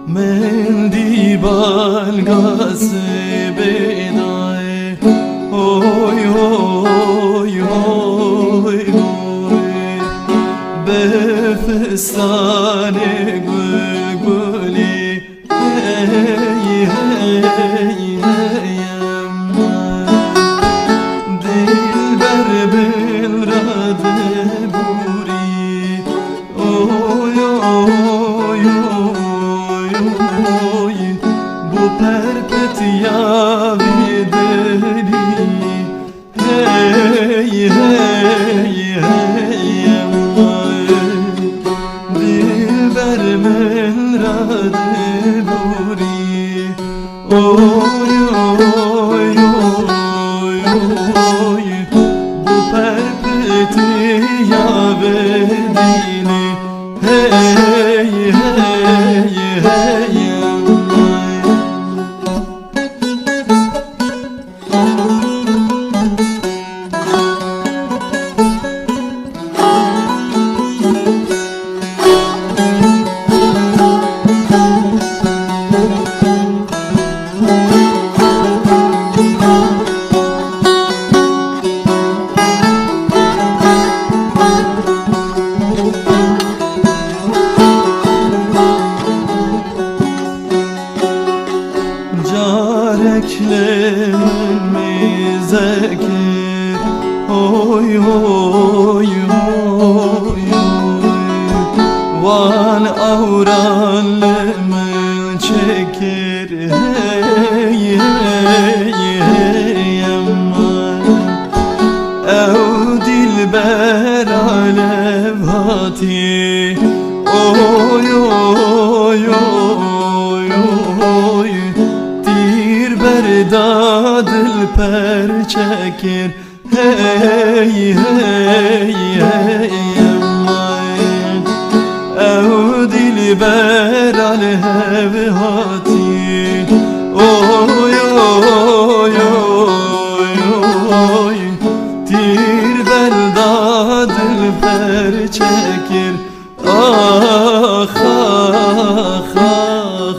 Mendi balgası bedae oy oy oy oy Befestane gül gülü hey hey hey Dilber bilradı buri oy oy oy Bu perpetia videli hey hey hey Dilber bilradı buri oy oy oy oy Bu perpetia videli hey hey hey Careklerin mizekir oy oy oy Van avranlımın çekir hey hey hey Ev dilber alev hati oy oy oy oy Berdadıl per çekir hey hey hey Ev dilber alev hati oy oy oy oy Tir berdadıl per çekir ah ah ah ah